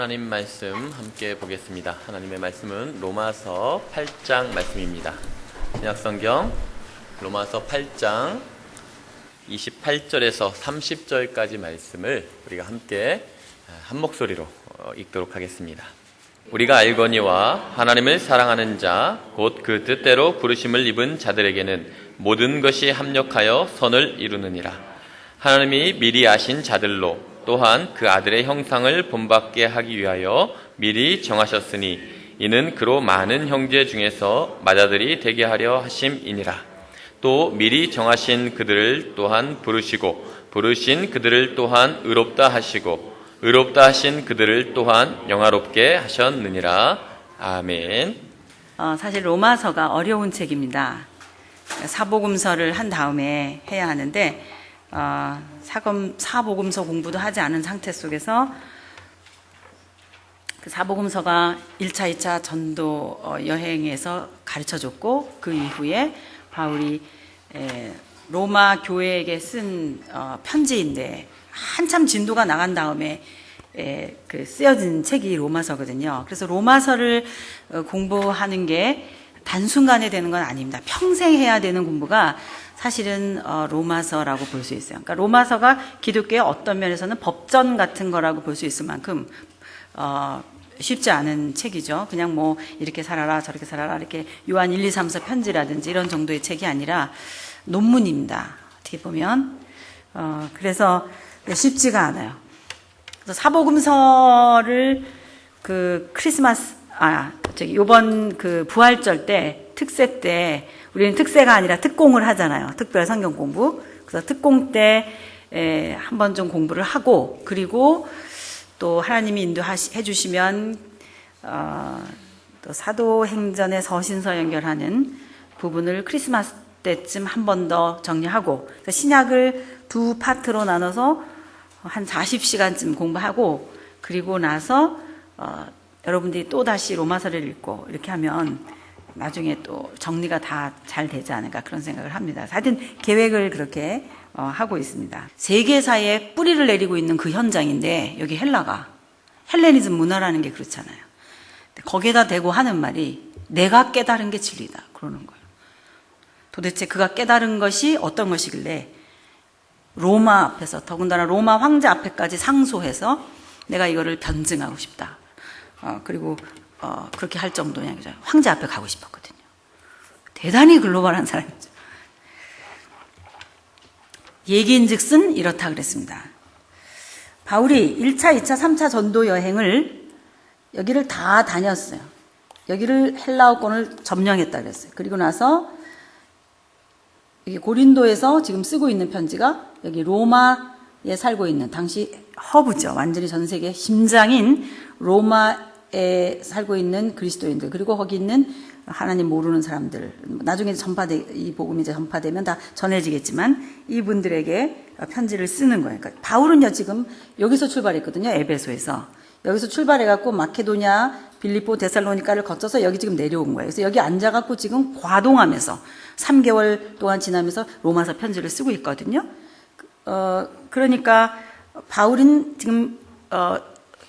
하나님 말씀 함께 보겠습니다. 하나님의 말씀은 로마서 8장 말씀입니다. 신약성경 로마서 8장 28절에서 30절까지 말씀을 우리가 함께 한 목소리로 읽도록 하겠습니다. 우리가 알거니와 하나님을 사랑하는 자 곧 그 뜻대로 부르심을 입은 자들에게는 모든 것이 합력하여 선을 이루느니라. 하나님이 미리 아신 자들로 또한 그 아들의 형상을 본받게 하기 위하여 미리 정하셨으니 이는 그로 많은 형제 중에서 맏아들이 되게 하려 하심이니라. 또 미리 정하신 그들을 또한 부르시고 부르신 그들을 또한 의롭다 하시고 의롭다 하신 그들을 또한 영화롭게 하셨느니라. 아멘. 사실 로마서가 어려운 책입니다. 사복음서를 한 다음에 해야 하는데 사복음서 공부도 하지 않은 상태 속에서 그 사복음서가 1차, 2차 전도 여행에서 가르쳐줬고 그 이후에 바울이 로마 교회에게 쓴 편지인데 한참 진도가 나간 다음에 쓰여진 책이 로마서거든요. 그래서 로마서를 공부하는 게 단순간에 되는 건 아닙니다. 평생 해야 되는 공부가 사실은 로마서라고 볼 수 있어요. 그러니까 로마서가 기독교의 어떤 면에서는 법전 같은 거라고 볼 수 있을 만큼 쉽지 않은 책이죠. 그냥 뭐 이렇게 살아라 저렇게 살아라 이렇게 요한 1, 2, 3, 4 편지라든지 이런 정도의 책이 아니라 논문입니다. 어떻게 보면 그래서 쉽지가 않아요. 그래서 사복음서를 그 크리스마스 요번 그 부활절 때 특세 때 우리는 특세가 아니라 특공을 하잖아요. 특별 성경 공부. 그래서 특공 때 한번 좀 공부를 하고 그리고 또 하나님이 인도해 주시면 또 사도행전의 서신서 연결하는 부분을 크리스마스 때쯤 한 번 더 정리하고 신약을 두 파트로 나눠서 한 40시간쯤 공부하고 그리고 나서 여러분들이 또 다시 로마서를 읽고 이렇게 하면 나중에 또 정리가 다 잘 되지 않을까 그런 생각을 합니다. 하여튼 계획을 그렇게 하고 있습니다. 세계사에 뿌리를 내리고 있는 그 현장인데 여기 헬라가 헬레니즘 문화라는 게 그렇잖아요. 거기에다 대고 하는 말이 내가 깨달은 게 진리다 그러는 거예요. 도대체 그가 깨달은 것이 어떤 것이길래 로마 앞에서 더군다나 로마 황제 앞에까지 상소해서 내가 이거를 변증하고 싶다. 그리고 그렇게 할 정도냐 그죠? 황제 앞에 가고 싶었거든요. 대단히 글로벌한 사람이죠. 얘기인즉슨 이렇다 그랬습니다. 바울이 1차, 2차, 3차 전도 여행을 여기를 다 다녔어요. 여기를 헬라어권을 점령했다 그랬어요. 그리고 나서 여기 고린도에서 지금 쓰고 있는 편지가 여기 로마에 살고 있는 당시 허브죠. 완전히 전 세계 심장인 로마에 살고 있는 그리스도인들 그리고 거기 있는 하나님 모르는 사람들 나중에 이 복음이 이제 전파되면 다 전해지겠지만 이분들에게 편지를 쓰는 거예요. 그러니까 바울은요 지금 여기서 출발했거든요. 에베소에서 여기서 출발해갖고 마케도냐, 빌립보, 데살로니카를 거쳐서 여기 지금 내려온 거예요. 그래서 여기 앉아갖고 지금 과동하면서 3개월 동안 지나면서 로마서 편지를 쓰고 있거든요. 그러니까 바울은 지금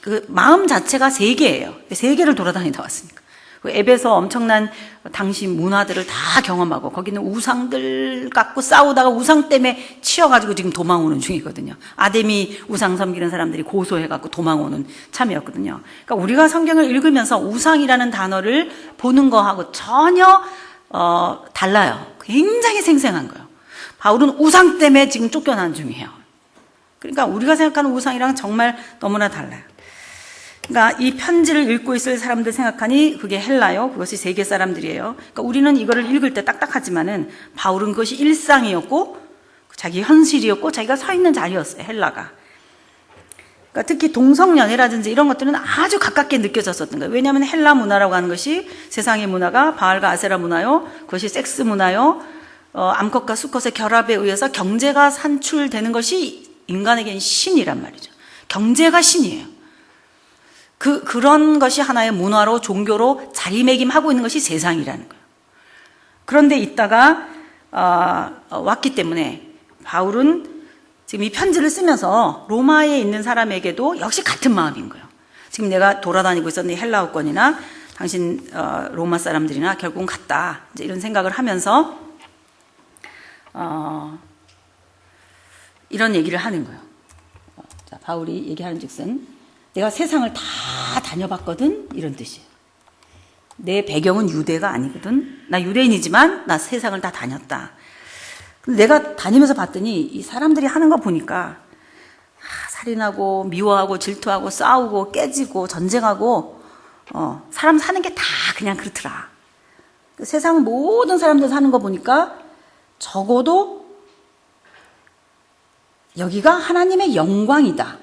그 마음 자체가 세계예요. 세계를 돌아다니다 왔으니까. 에베소 엄청난 당시 문화들을 다 경험하고 거기는 우상들 갖고 싸우다가 우상 때문에 치여가지고 지금 도망오는 중이거든요. 아데미 우상 섬기는 사람들이 고소해갖고 도망오는 참이었거든요. 그러니까 우리가 성경을 읽으면서 우상이라는 단어를 보는 거하고 전혀 달라요. 굉장히 생생한 거예요. 바울은 우상 때문에 지금 쫓겨난 중이에요. 그러니까 우리가 생각하는 우상이랑 정말 너무나 달라요. 그러니까 이 편지를 읽고 있을 사람들 생각하니 그게 헬라요. 그것이 세계 사람들이에요. 그러니까 우리는 이거를 읽을 때 딱딱하지만은 바울은 그것이 일상이었고 자기 현실이었고 자기가 서 있는 자리였어요. 헬라가. 그러니까 특히 동성연애라든지 이런 것들은 아주 가깝게 느껴졌었던 거예요. 왜냐하면 헬라 문화라고 하는 것이 세상의 문화가 바알과 아세라 문화요. 그것이 섹스 문화요. 암컷과 수컷의 결합에 의해서 경제가 산출되는 것이 인간에게는 신이란 말이죠. 경제가 신이에요. 그런 것이 하나의 문화로 종교로 자리매김하고 있는 것이 세상이라는 거예요. 그런데 있다가 왔기 때문에 바울은 지금 이 편지를 쓰면서 로마에 있는 사람에게도 역시 같은 마음인 거예요. 지금 내가 돌아다니고 있었는데 헬라어권이나 당신 로마 사람들이나 결국은 같다. 이제 이런 생각을 하면서 이런 얘기를 하는 거예요. 자, 바울이 얘기하는 즉슨 내가 세상을 다 다녀봤거든, 이런 뜻이에요. 내 배경은 유대가 아니거든. 나 유대인이지만 나 세상을 다 다녔다. 근데 내가 다니면서 봤더니 이 사람들이 하는 거 보니까 살인하고 미워하고 질투하고 싸우고 깨지고 전쟁하고 사람 사는 게 다 그냥 그렇더라. 세상 모든 사람들 사는 거 보니까 적어도 여기가 하나님의 영광이다.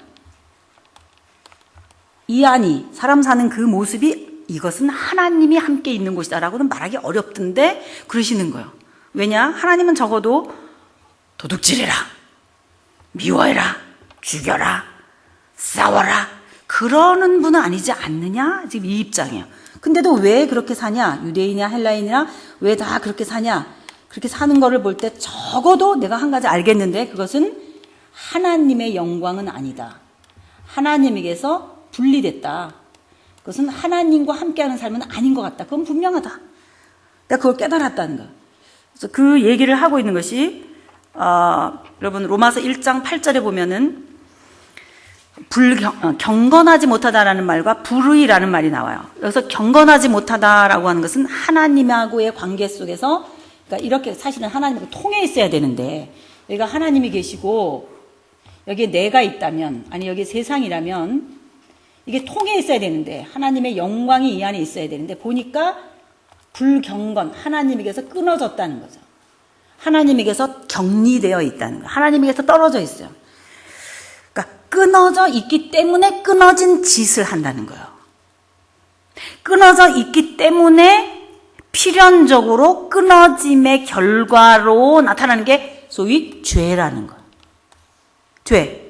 이 안이 사람 사는 그 모습이 이것은 하나님이 함께 있는 곳이다라고는 말하기 어렵던데 그러시는 거예요. 왜냐? 하나님은 적어도 도둑질해라, 미워해라, 죽여라, 싸워라 그러는 분은 아니지 않느냐? 지금 이 입장이에요. 근데도 왜 그렇게 사냐? 유대인이나 헬라인이나 왜 다 그렇게 사냐? 그렇게 사는 거를 볼 때 적어도 내가 한 가지 알겠는데 그것은 하나님의 영광은 아니다. 하나님에게서 분리됐다. 그것은 하나님과 함께하는 삶은 아닌 것 같다. 그건 분명하다. 내가 그걸 깨달았다는 거예요. 그래서 그 얘기를 하고 있는 것이 여러분 로마서 1장 8절에 보면은 경건하지 못하다라는 말과 불의라는 말이 나와요. 여기서 경건하지 못하다라고 하는 것은 하나님하고의 관계 속에서 그러니까 이렇게 사실은 하나님과 통해 있어야 되는데 여기가 하나님이 계시고 여기에 내가 있다면 아니 여기 세상이라면 이게 통해 있어야 되는데 하나님의 영광이 이 안에 있어야 되는데 보니까 불경건 하나님에게서 끊어졌다는 거죠. 하나님에게서 격리되어 있다는 거예요. 하나님에게서 떨어져 있어요. 그러니까 끊어져 있기 때문에 끊어진 짓을 한다는 거예요. 끊어져 있기 때문에 필연적으로 끊어짐의 결과로 나타나는 게 소위 죄라는 거예요. 죄.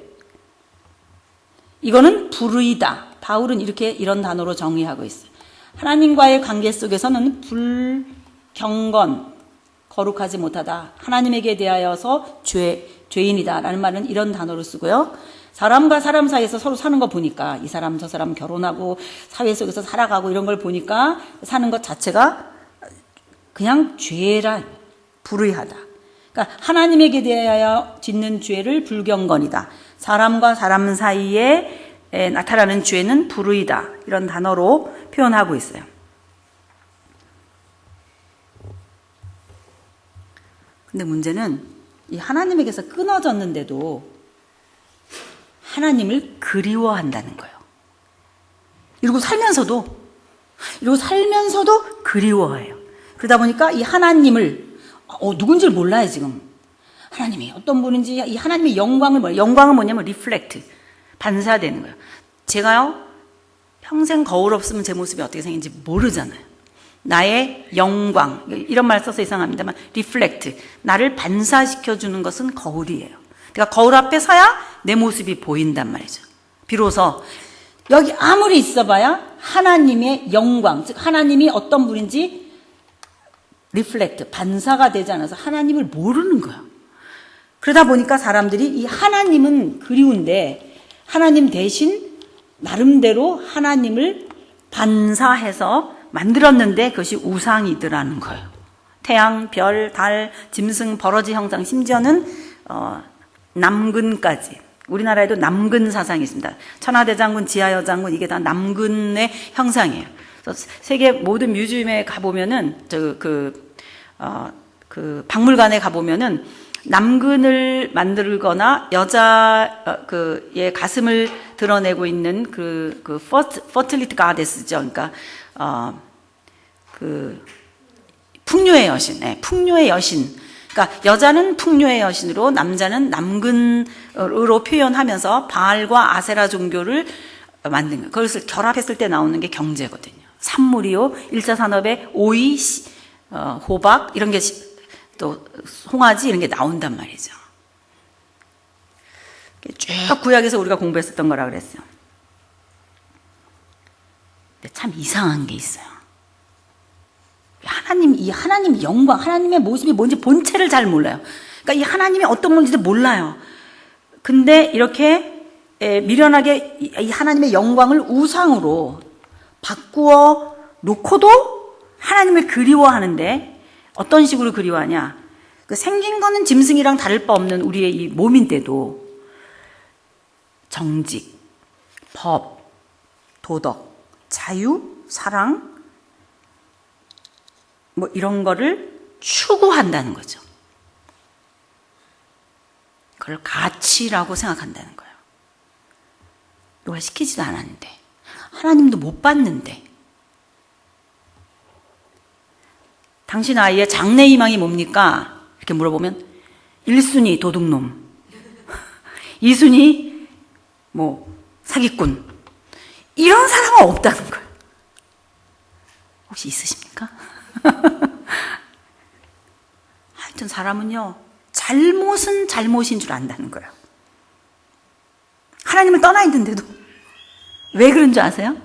이거는 불의다. 바울은 이런 단어로 정의하고 있어요. 하나님과의 관계 속에서는 불경건, 거룩하지 못하다. 하나님에게 대하여서 죄인이다. 라는 말은 이런 단어로 쓰고요. 사람과 사람 사이에서 서로 사는 거 보니까 이 사람 저 사람 결혼하고 사회 속에서 살아가고 이런 걸 보니까 사는 것 자체가 그냥 죄라, 불의하다. 그러니까 하나님에게 대하여 짓는 죄를 불경건이다. 사람과 사람 사이에 나타나는 죄는 불의다. 이런 단어로 표현하고 있어요. 근데 문제는 이 하나님에게서 끊어졌는데도 하나님을 그리워한다는 거예요. 이러고 살면서도 그리워해요. 그러다 보니까 이 하나님을 누군지를 몰라요 지금. 하나님이 어떤 분인지 이 하나님의 영광은 뭐냐면 리플렉트, 반사되는 거예요. 제가요 평생 거울 없으면 제 모습이 어떻게 생긴지 모르잖아요. 나의 영광, 이런 말 써서 이상합니다만 리플렉트, 나를 반사시켜주는 것은 거울이에요. 내가 거울 앞에 서야 내 모습이 보인단 말이죠. 비로소 여기 아무리 있어봐야 하나님의 영광, 즉 하나님이 어떤 분인지 리플렉트, 반사가 되지 않아서 하나님을 모르는 거예요. 그러다 보니까 사람들이 이 하나님은 그리운데 하나님 대신 나름대로 하나님을 반사해서 만들었는데 그것이 우상이더라는 거예요. 태양, 별, 달, 짐승, 버러지 형상, 심지어는 남근까지. 우리나라에도 남근 사상이 있습니다. 천하대장군, 지하여장군 이게 다 남근의 형상이에요. 그래서 세계 모든 뮤지엄에 가보면은 그 박물관에 가보면은 남근을 만들거나 여자의 가슴을 드러내고 있는 그 퍼틸리티 가데스죠. 그러니까 풍요의 여신, 풍요의 여신. 그러니까 여자는 풍요의 여신으로 남자는 남근으로 표현하면서 바알과 아세라 종교를 만든 거예요. 그것을 결합했을 때 나오는 게 경제거든요. 산물이요, 1차 산업에 오이, 호박 이런 게 또 송아지 이런 게 나온단 말이죠. 쭉 구약에서 우리가 공부했었던 거라 그랬어요. 근데 참 이상한 게 있어요. 이 하나님 영광, 하나님의 모습이 뭔지 본체를 잘 몰라요. 그러니까 이 하나님이 어떤 분인지도 몰라요. 근데 이렇게 미련하게 이 하나님의 영광을 우상으로 바꾸어 놓고도 하나님을 그리워하는데 어떤 식으로 그리워하냐? 그 생긴 거는 짐승이랑 다를 바 없는 우리의 이 몸인데도 정직, 법, 도덕, 자유, 사랑 뭐 이런 거를 추구한다는 거죠. 그걸 가치라고 생각한다는 거예요. 누가 시키지도 않았는데, 하나님도 못 봤는데. 당신 아이의 장래 희망이 뭡니까? 이렇게 물어보면 1순위 도둑놈, 2순위 뭐 사기꾼, 이런 사람은 없다는 거예요. 혹시 있으십니까? 하여튼 사람은요, 잘못은 잘못인 줄 안다는 거예요. 하나님을 떠나 있는데도. 왜 그런 줄 아세요?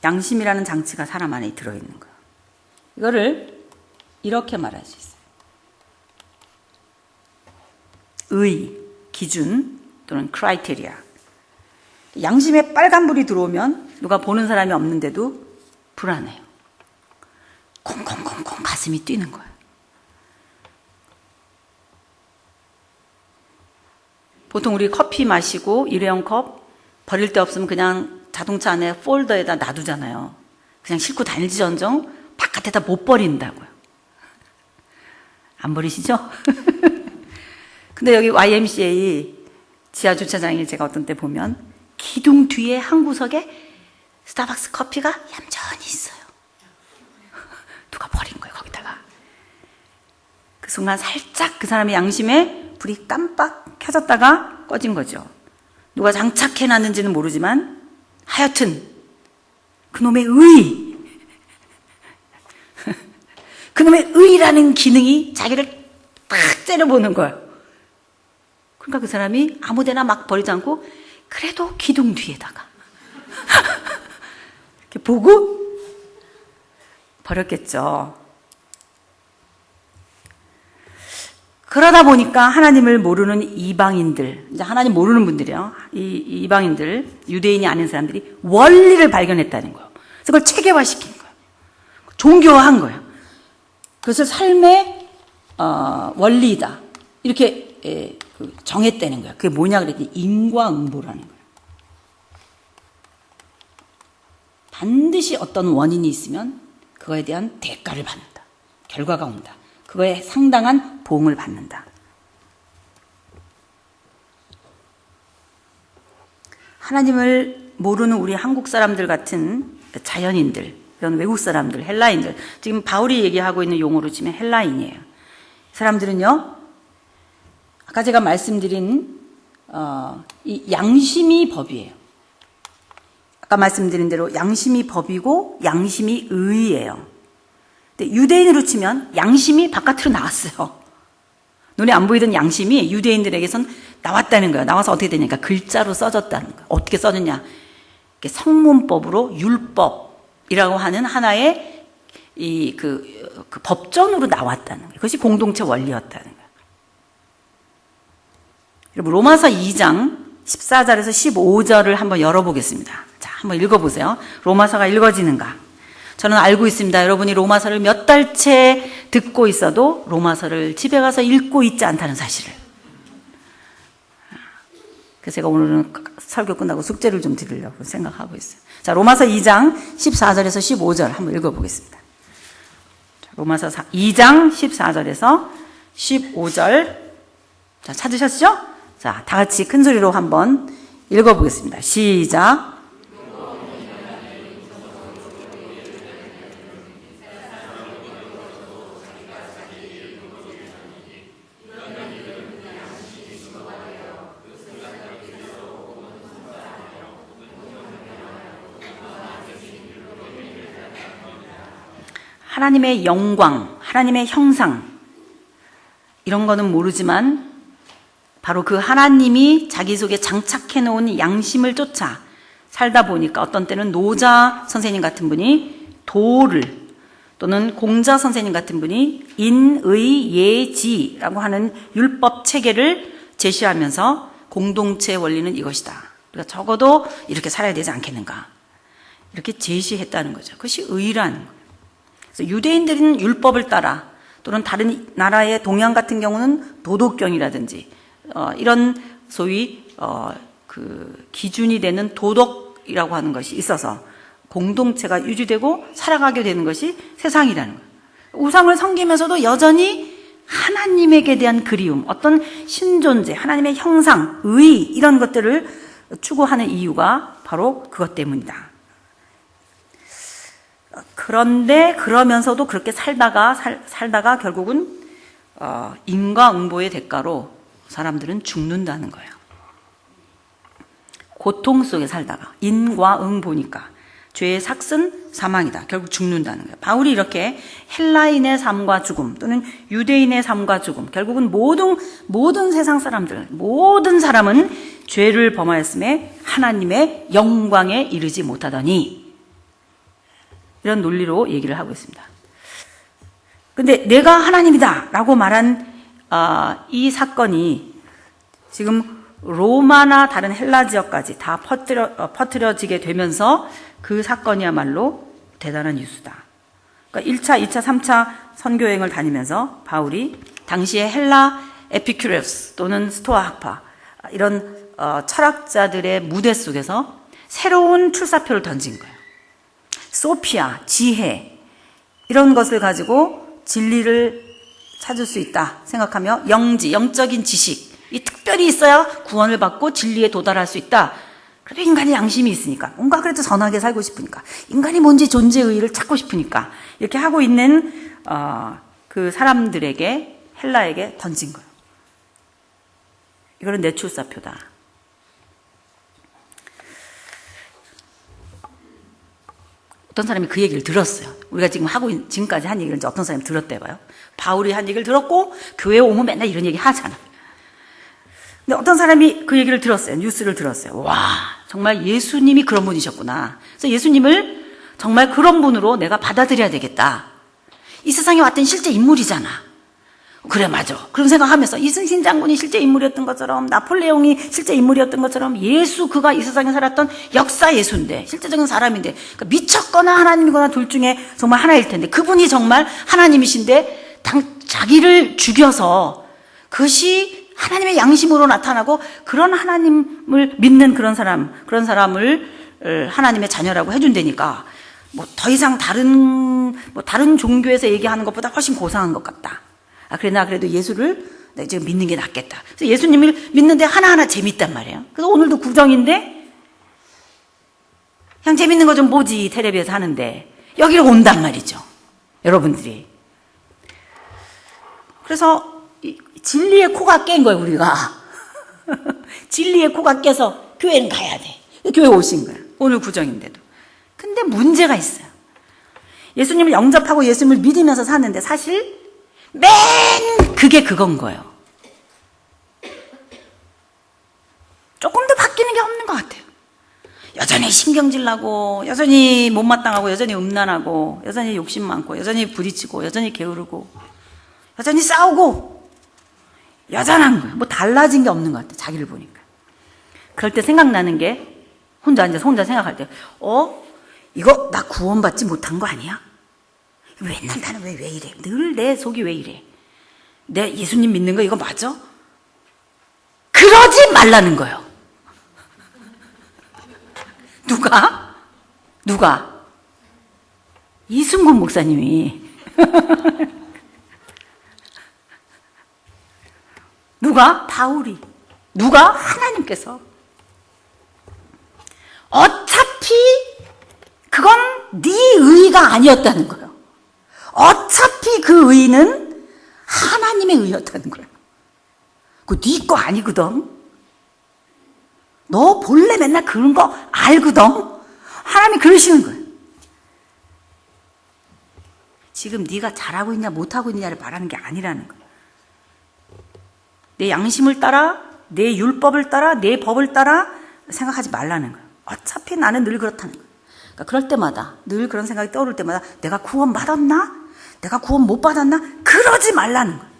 양심이라는 장치가 사람 안에 들어있는 거예요. 이거를 이렇게 말할 수 있어요. 의, 기준 또는 크라이테리아. 양심에 빨간불이 들어오면 누가 보는 사람이 없는데도 불안해요. 콩콩콩콩 가슴이 뛰는 거예요. 보통 우리 커피 마시고 일회용 컵 버릴 데 없으면 그냥 자동차 안에 폴더에다 놔두잖아요. 그냥 싣고 다닐지언정 바깥에다 못 버린다고요. 안 버리시죠? 근데 여기 YMCA 지하 주차장에 제가 어떤 때 보면 기둥 뒤에 한 구석에 스타벅스 커피가 얌전히 있어요. 누가 버린 거예요, 거기다가. 그 순간 살짝 그 사람의 양심에 불이 깜빡 켜졌다가 꺼진 거죠. 누가 장착해놨는지는 모르지만 하여튼 그놈의 의, 그놈의 의라는 기능이 자기를 딱 째려보는 거예요. 그러니까 그 사람이 아무데나 막 버리지 않고 그래도 기둥 뒤에다가 이렇게 보고 버렸겠죠. 그러다 보니까 하나님을 모르는 이방인들, 이제 하나님 모르는 분들이요. 이방인들, 유대인이 아닌 사람들이 원리를 발견했다는 거예요. 그래서 그걸 체계화시킨 거예요. 종교화한 거예요. 그래서 삶의 원리이다. 이렇게 정했다는 거예요. 그게 뭐냐 그랬더니 인과응보라는 거예요. 반드시 어떤 원인이 있으면 그거에 대한 대가를 받는다. 결과가 온다. 그거에 상당한 보응을 받는다. 하나님을 모르는 우리 한국 사람들 같은 자연인들, 이런 외국 사람들, 헬라인들, 지금 바울이 얘기하고 있는 용어로 치면 헬라인이에요. 이 사람들은요, 아까 제가 말씀드린 이 양심이 법이에요. 아까 말씀드린 대로 양심이 법이고 양심이 의예요. 근데 유대인으로 치면 양심이 바깥으로 나왔어요. 눈에 안 보이던 양심이 유대인들에게선 나왔다는 거예요. 나와서 어떻게 되냐니까 글자로 써졌다는 거예요. 어떻게 써졌냐? 성문법으로 율법이라고 하는 하나의 그 법전으로 나왔다는 거예요. 그것이 공동체 원리였다는 거예요. 여러분 로마서 2장 14절에서 15절을 한번 열어보겠습니다. 자, 한번 읽어보세요. 로마서가 읽어지는가? 저는 알고 있습니다. 여러분이 로마서를 몇 달째 듣고 있어도 로마서를 집에 가서 읽고 있지 않다는 사실을. 그래서 제가 오늘은 설교 끝나고 숙제를 좀 드리려고 생각하고 있어요. 자, 로마서 2장 14절에서 15절 한번 읽어보겠습니다. 자, 로마서 2장 14절에서 15절. 자, 찾으셨죠? 자, 다 같이 큰 소리로 한번 읽어보겠습니다. 시작. 하나님의 영광, 하나님의 형상, 이런 거는 모르지만 바로 그 하나님이 자기 속에 장착해 놓은 양심을 쫓아 살다 보니까 어떤 때는 노자 선생님 같은 분이 도를, 또는 공자 선생님 같은 분이 인의예지라고 하는 율법 체계를 제시하면서 공동체 원리는 이것이다. 우리가 적어도 이렇게 살아야 되지 않겠는가. 이렇게 제시했다는 거죠. 그것이 의라는 거예요. 그래서 유대인들은 율법을 따라, 또는 다른 나라의 동양 같은 경우는 도덕경이라든지 이런 소위 그 기준이 되는 도덕이라고 하는 것이 있어서 공동체가 유지되고 살아가게 되는 것이 세상이라는 거예요. 우상을 섬기면서도 여전히 하나님에게 대한 그리움, 어떤 신존재, 하나님의 형상, 의 이런 것들을 추구하는 이유가 바로 그것 때문이다. 그런데 그러면서도 그렇게 살다가 결국은 인과응보의 대가로 사람들은 죽는다는 거예요. 고통 속에 살다가 인과응보니까 죄의 삭은 사망이다. 결국 죽는다는 거예요. 바울이 이렇게 헬라인의 삶과 죽음 또는 유대인의 삶과 죽음, 결국은 모든 세상 사람들, 모든 사람은 죄를 범하였음에 하나님의 영광에 이르지 못하더니, 이런 논리로 얘기를 하고 있습니다. 근데 내가 하나님이다 라고 말한 이 사건이 지금 로마나 다른 헬라 지역까지 다 퍼뜨려지게 되면서 그 사건이야말로 대단한 뉴스다. 그러니까 1차, 2차, 3차 선교여행을 다니면서 바울이 당시에 헬라 에피큐레우스 또는 스토아 학파, 이런 철학자들의 무대 속에서 새로운 출사표를 던진 거예요. 소피아, 지혜, 이런 것을 가지고 진리를 찾을 수 있다 생각하며 영적인 지식, 이 특별히 있어야 구원을 받고 진리에 도달할 수 있다. 그래도 인간이 양심이 있으니까, 뭔가 그래도 선하게 살고 싶으니까, 인간이 뭔지 존재의 의의를 찾고 싶으니까 이렇게 하고 있는 그 사람들에게, 헬라에게 던진 거예요. 이거는 내 출사표다. 어떤 사람이 그 얘기를 들었어요. 우리가 지금까지 한 얘기를 이제 어떤 사람이 들었대 봐요. 바울이 한 얘기를 들었고 교회에 오면 맨날 이런 얘기 하잖아. 근데 어떤 사람이 그 얘기를 들었어요. 뉴스를 들었어요. 와, 정말 예수님이 그런 분이셨구나. 그래서 예수님을 정말 그런 분으로 내가 받아들여야 되겠다. 이 세상에 왔던 실제 인물이잖아. 그래, 맞아. 그런 생각하면서 이순신 장군이 실제 인물이었던 것처럼, 나폴레옹이 실제 인물이었던 것처럼, 예수 그가 이 세상에 살았던 역사 예수인데, 실제적인 사람인데, 그러니까 미쳤거나 하나님이거나 둘 중에 정말 하나일 텐데, 그분이 정말 하나님이신데 자기를 죽여서 그것이 하나님의 양심으로 나타나고, 그런 하나님을 믿는 그런 사람을 하나님의 자녀라고 해준다니까, 뭐 더 이상 다른 종교에서 얘기하는 것보다 훨씬 고상한 것 같다. 그래, 나 그래도 예수를 지금 믿는 게 낫겠다. 그래서 예수님을 믿는데 하나하나 재밌단 말이에요. 그래서 오늘도 구정인데 그냥 재밌는 거 좀 보지, 텔레비에서 하는데 여기로 온단 말이죠, 여러분들이. 그래서 진리의 코가 깬 거예요, 우리가. 진리의 코가 깨서 교회는 가야 돼. 교회 오신 거예요, 오늘 구정인데도. 근데 문제가 있어요. 예수님을 영접하고 예수님을 믿으면서 사는데 사실 맨 그게 그건 거예요. 조금 더 바뀌는 게 없는 것 같아요. 여전히 신경질 나고, 여전히 못마땅하고, 여전히 음란하고, 여전히 욕심 많고, 여전히 부딪히고, 여전히 게으르고, 여전히 싸우고, 여전한 거예요. 뭐 달라진 게 없는 것 같아요, 자기를 보니까. 그럴 때 생각나는 게, 혼자 앉아서 혼자 생각할 때, 이거 나 구원받지 못한 거 아니야? 맨날 나는 왜 이래? 늘 내 속이 왜 이래? 내 예수님 믿는 거 이거 맞아? 그러지 말라는 거예요. 누가? 이순곤 목사님이. 누가? 바울이. 누가? 하나님께서. 어차피 그건 네 의의가 아니었다는 거예요. 어차피 그 의의는 하나님의 의의였다는 거예요. 그거 네 거 아니거든. 너 본래 맨날 그런 거 알거든. 하나님이 그러시는 거예요. 지금 네가 잘하고 있냐 못하고 있냐를 말하는 게 아니라는 거예요. 내 양심을 따라, 내 율법을 따라, 내 법을 따라 생각하지 말라는 거예요. 어차피 나는 늘 그렇다는 거예요. 그러니까 그럴 때마다, 늘 그런 생각이 떠오를 때마다 내가 구원 받았나? 내가 구원 못 받았나? 그러지 말라는 거예요.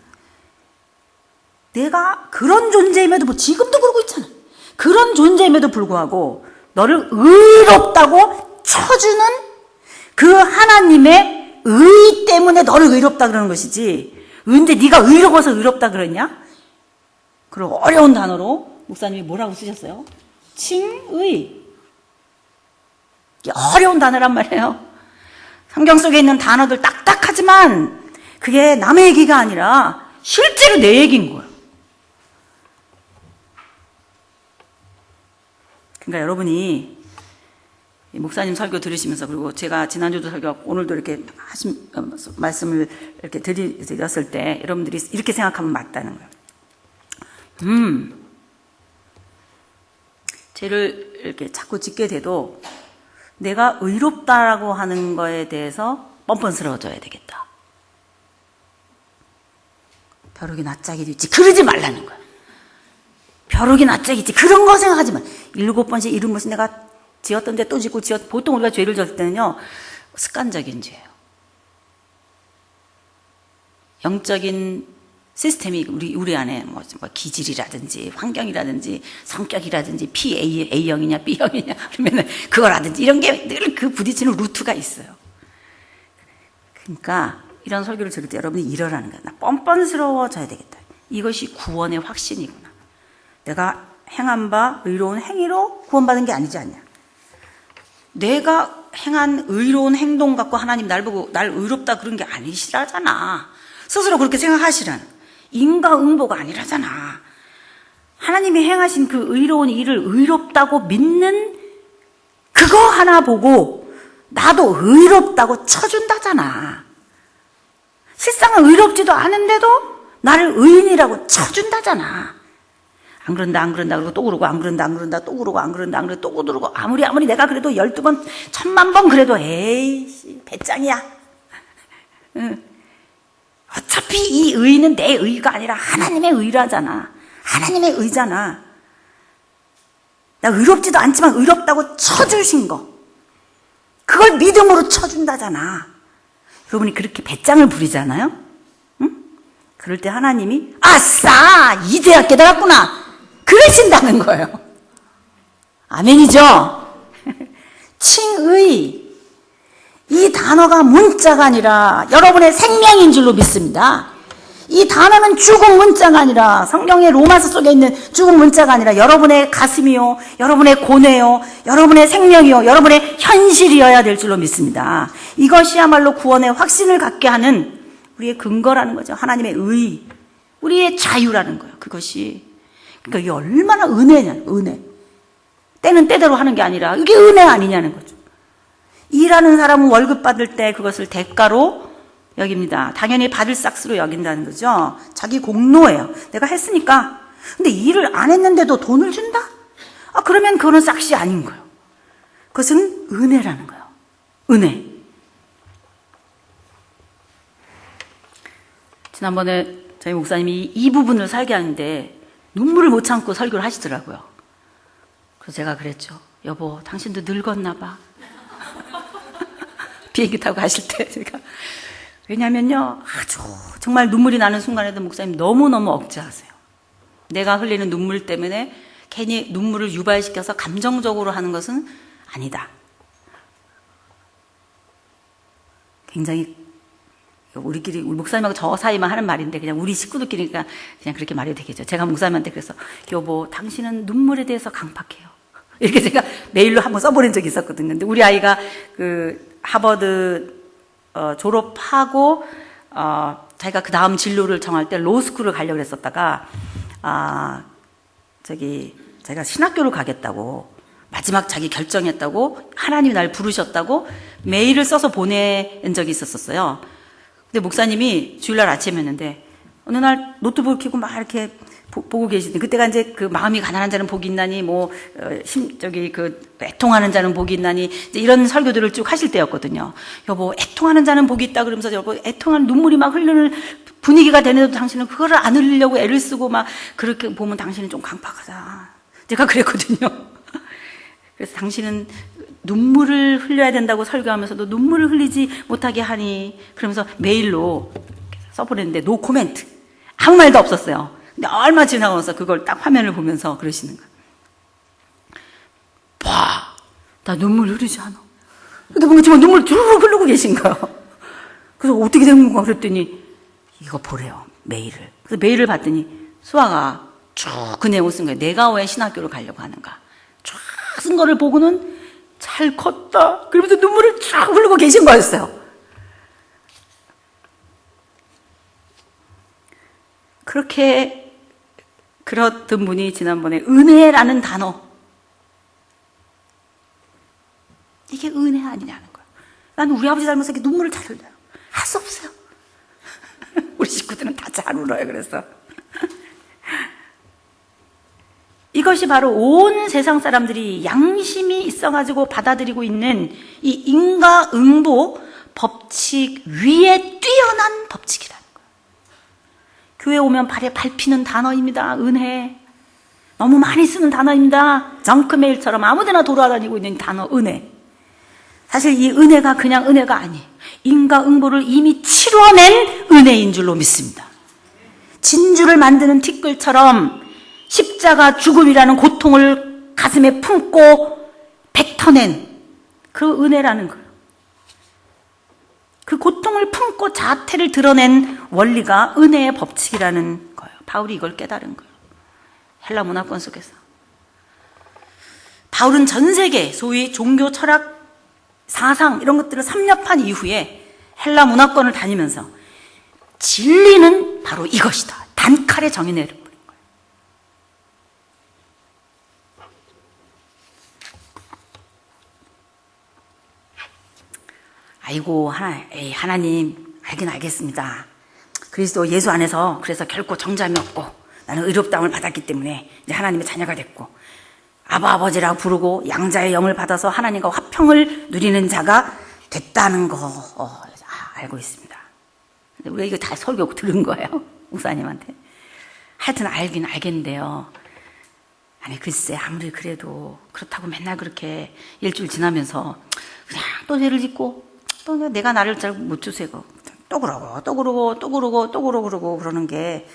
내가 그런 존재임에도 지금도 그러고 있잖아. 그런 존재임에도 불구하고 너를 의롭다고 쳐주는 그 하나님의 의 때문에 너를 의롭다 그러는 것이지. 근데 네가 의로워서 의롭다 그랬냐? 그리고 어려운 단어로 목사님이 뭐라고 쓰셨어요? 칭의. 이게 어려운 단어란 말이에요. 성경 속에 있는 단어들 딱딱하지만 그게 남의 얘기가 아니라 실제로 내 얘기인 거예요. 그러니까 여러분이 목사님 설교 들으시면서, 그리고 제가 지난주도 설교하고 오늘도 이렇게 말씀을 이렇게 드렸을 때 여러분들이 이렇게 생각하면 맞다는 거예요. 죄를 이렇게 자꾸 짓게 돼도 내가 의롭다라고 하는 거에 대해서 뻔뻔스러워져야 되겠다. 벼룩이 낯짝이 있지 그러지 말라는 거야. 벼룩이 낯짝이 있지 그런 거 생각하지 마. 7번째 이런 것이 내가 지었던데 또 짓고 보통 우리가 죄를 졌을 때는요, 습관적인 죄예요. 영적인 시스템이 우리 안에 뭐 기질이라든지 환경이라든지 성격이라든지 A형이냐 B형이냐 그러면은 그거라든지 이런 게 늘 그 부딪히는 루트가 있어요. 그러니까 이런 설교를 들을 때 여러분이 이러라는 거야. 나 뻔뻔스러워져야 되겠다. 이것이 구원의 확신이구나. 내가 행한 바 의로운 행위로 구원받은 게 아니지 않냐. 내가 행한 의로운 행동 갖고 하나님 날 보고 날 의롭다 그런 게 아니시라잖아. 스스로 그렇게 생각하시라는. 인과응보가 아니라잖아. 하나님이 행하신 그 의로운 일을 의롭다고 믿는 그거 하나 보고 나도 의롭다고 쳐준다잖아. 실상은 의롭지도 않은데도 나를 의인이라고 쳐준다잖아. 안 그런다 그러고 또 그러고 안 그런다 또 그러고 안 그런다 또 그러고 아무리 내가 그래도 12번 1000만 번 그래도 에이씨 배짱이야. 어차피 이 의는 내 의가 아니라 하나님의 의라잖아. 하나님의 의잖아. 나 의롭지도 않지만 의롭다고 쳐주신 거, 그걸 믿음으로 쳐준다잖아. 여러분이 그렇게 배짱을 부리잖아요. 응? 그럴 때 하나님이 아싸 이제야 깨달았구나 그러신다는 거예요. 아멘이죠? 칭의, 이 단어가 문자가 아니라 여러분의 생명인 줄로 믿습니다. 이 단어는 죽은 문자가 아니라, 성경의 로마서 속에 있는 죽은 문자가 아니라 여러분의 가슴이요, 여러분의 고뇌요, 여러분의 생명이요, 여러분의 현실이어야 될 줄로 믿습니다. 이것이야말로 구원의 확신을 갖게 하는 우리의 근거라는 거죠. 하나님의 의, 우리의 자유라는 거예요. 그것이. 그러니까 이게 얼마나 은혜냐, 은혜. 때는 때대로 하는 게 아니라 이게 은혜 아니냐는 거죠. 일하는 사람은 월급 받을 때 그것을 대가로 여깁니다. 당연히 받을 싹스로 여긴다는 거죠. 자기 공로예요. 내가 했으니까. 근데 일을 안 했는데도 돈을 준다? 그러면 그거는 싹시 아닌 거예요. 그것은 은혜라는 거예요. 은혜. 지난번에 저희 목사님이 이 부분을 살게 하는데 눈물을 못 참고 설교를 하시더라고요. 그래서 제가 그랬죠. 여보, 당신도 늙었나 봐. 비행기 타고 가실 때 제가. 왜냐면요, 아주 정말 눈물이 나는 순간에도 목사님 너무너무 억제하세요. 내가 흘리는 눈물 때문에 괜히 눈물을 유발시켜서 감정적으로 하는 것은 아니다. 굉장히 우리 목사님하고 저 사이만 하는 말인데 그냥 우리 식구들끼리니까 그냥 그렇게 말해도 되겠죠. 제가 목사님한테 그래서 여보, 당신은 눈물에 대해서 강팍해요. 이렇게 제가 메일로 한번 써보낸 적이 있었거든요. 근데 우리 아이가 그 하버드 졸업하고 자기가 그 다음 진로를 정할 때 로스쿨을 가려고 했었다가 자기가 신학교를 가겠다고 마지막 자기 결정했다고 하나님이 날 부르셨다고 메일을 써서 보낸 적이 있었어요. 근데 목사님이 주일날 아침이었는데 어느 날 노트북을 켜고 막 이렇게 보고 계시는데, 그때가 이제 그 마음이 가난한 자는 복이 있나니 애통하는 자는 복이 있나니 이제 이런 설교들을 쭉 하실 때였거든요. 여보, 애통하는 자는 복이 있다 그러면서 여보, 애통하는 눈물이 막 흐르는 분위기가 되는데도 당신은 그거를 안 흘리려고 애를 쓰고 막 그렇게 보면 당신은 좀 강팍하다. 제가 그랬거든요. 그래서 당신은 눈물을 흘려야 된다고 설교하면서도 눈물을 흘리지 못하게 하니, 그러면서 메일로 써보냈는데 노 코멘트, 아무 말도 없었어요. 근데 얼마 지나고 나서 그걸 딱 화면을 보면서 그러시는 거예요. 봐, 나 눈물 흐르지 않아. 근데 뭔가 정말 눈물 주르륵 흐르고 계신 거예요. 그래서 어떻게 된 건가 그랬더니 이거 보래요, 메일을. 그래서 메일을 봤더니 수아가 쭉 그 내용을 쓴 거예요. 내가 왜 신학교를 가려고 하는가. 쭉 쓴 거를 보고는 잘 컸다 그러면서 눈물을 쫙 흐르고 계신 거였어요. 그렇게 그렇던 분이 지난번에 은혜라는 단어, 이게 은혜 아니냐는 거예요. 나는 우리 아버지 닮아서 이렇게 눈물을 잘 흘려요. 할 수 없어요. 우리 식구들은 다 잘 울어요. 그래서 이것이 바로 온 세상 사람들이 양심이 있어가지고 받아들이고 있는 이 인과응보 법칙 위에 뛰어난 법칙이라는 거예요. 교회 오면 발에 밟히는 단어입니다. 은혜. 너무 많이 쓰는 단어입니다. 정크메일처럼 아무데나 돌아다니고 있는 단어 은혜. 사실 이 은혜가 그냥 은혜가 아니에요. 인과응보를 이미 치러낸 은혜인 줄로 믿습니다. 진주를 만드는 티끌처럼 십자가 죽음이라는 고통을 가슴에 품고 뱉어낸 그 은혜라는 거예요. 그 고통을 품고 자태를 드러낸 원리가 은혜의 법칙이라는 거예요. 바울이 이걸 깨달은 거예요. 헬라 문화권 속에서. 바울은 전 세계 소위 종교 철학 사상 이런 것들을 섭렵한 이후에 헬라 문화권을 다니면서 진리는 바로 이것이다, 단칼에 정의내버린 거예요. 아이고 하나님, 알긴 알겠습니다. 그리스도 예수 안에서 그래서 결코 정잠이 없고 나는 의롭다함을 받았기 때문에 이제 하나님의 자녀가 됐고 아버지라고 부르고 양자의 영을 받아서 하나님과 화평을 누리는 자가 됐다는 거 알고 있습니다. 근데 우리가 이거 다 설교 들은 거예요, 목사님한테. 하여튼 알긴 알겠는데요, 아니 글쎄 아무리 그래도 그렇다고 맨날 그렇게 일주일 지나면서 그냥 또 죄를 짓고 또 내가 나를 잘 못 주세고 또 그러고 그러는 게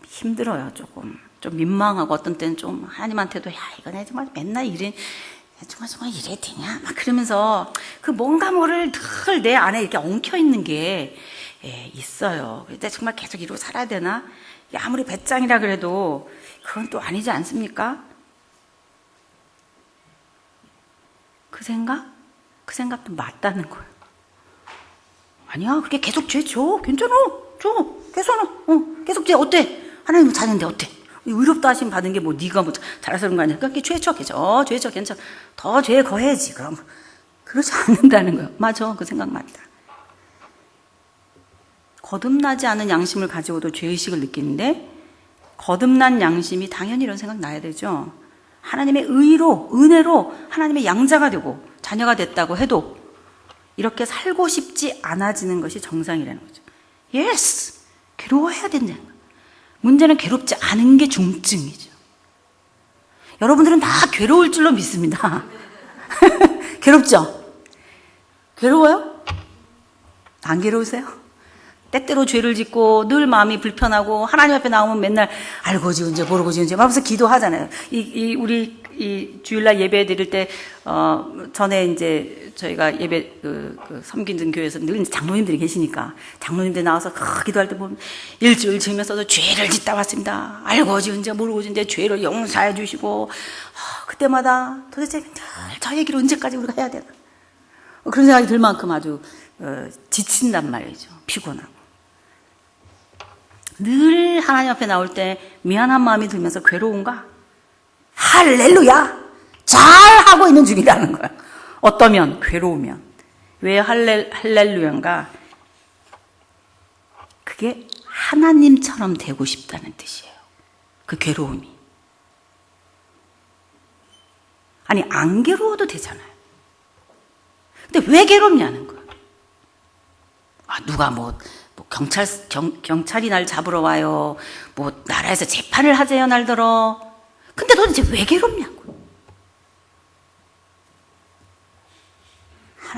힘들어요. 조금 좀 민망하고 어떤 때는 좀 하나님한테도 야 이거 내 정말 맨날 이래 정말 이래 되냐 막 그러면서 그 뭔가 뭐를 늘 내 안에 이렇게 엉켜 있는 게 있어요. 근데 정말 계속 이러고 살아야 되나? 아무리 배짱이라 그래도 그건 또 아니지 않습니까? 그 생각도 맞다는 거예요. 아니야, 그렇게 계속 죄 줘. 괜찮아. 줘. 계속 죄. 어때? 하나님 자녀인데 어때? 의롭다 하심 받은 게 뭐 네가 뭐 잘해서 그런 거 아니야. 그렇게 죄 쳐. 괜찮아. 더 죄 거해야지. 그럼 그렇지 않는다는 거예요. 맞아. 그 생각 맞다. 거듭나지 않은 양심을 가지고도 죄의식을 느끼는데 거듭난 양심이 당연히 이런 생각 나야 되죠. 하나님의 의로, 은혜로 하나님의 양자가 되고 자녀가 됐다고 해도 이렇게 살고 싶지 않아지는 것이 정상이라는 거죠. Yes! 괴로워해야 된다는 거예요. 문제는 괴롭지 않은 게 중증이죠. 여러분들은 다 괴로울 줄로 믿습니다. 괴롭죠? 괴로워요? 안 괴로우세요? 때때로 죄를 짓고 늘 마음이 불편하고 하나님 앞에 나오면 맨날 알고 지은지 모르고 지은지 하면서 기도하잖아요. 우리 주일날 예배 드릴 때 전에 이제 저희가 예배 섬기는 교회에서 늘 장로님들이 계시니까 장로님들 나와서 기도할 때 보면 일주일 지으면서도 죄를 짓다 왔습니다. 알고 지은지 모르고 지은지 죄를 용서해 주시고 그때마다 도대체 저 얘기를 언제까지 우리가 해야 되나 그런 생각이 들 만큼 아주 지친단 말이죠. 피곤하고. 늘 하나님 앞에 나올 때 미안한 마음이 들면서 괴로운가? 할렐루야! 잘하고 있는 중이라는 거야. 어떠면? 괴로우면. 왜 할렐루야인가? 그게 하나님처럼 되고 싶다는 뜻이에요. 그 괴로움이. 아니, 안 괴로워도 되잖아요. 근데 왜 괴롭냐는 거야. 누가 경찰이 날 잡으러 와요. 나라에서 재판을 하재요, 날더러. 근데 도대체 왜 괴롭냐고.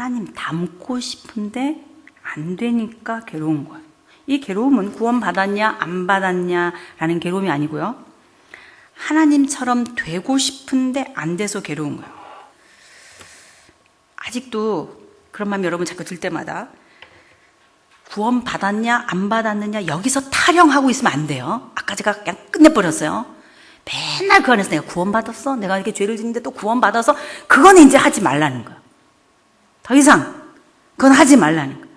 하나님 닮고 싶은데 안 되니까 괴로운 거예요. 이 괴로움은 구원받았냐 안 받았냐라는 괴로움이 아니고요. 하나님처럼 되고 싶은데 안 돼서 괴로운 거예요. 아직도 그런 마음이 여러분 자꾸 들 때마다 구원받았냐 안 받았느냐 여기서 타령하고 있으면 안 돼요. 아까 제가 그냥 끝내버렸어요. 맨날 그 안에서 내가 구원받았어? 내가 이렇게 죄를 짓는데 또 구원받아서 그거는 이제 하지 말라는 거예요. 더 이상 그건 하지 말라는 거예요.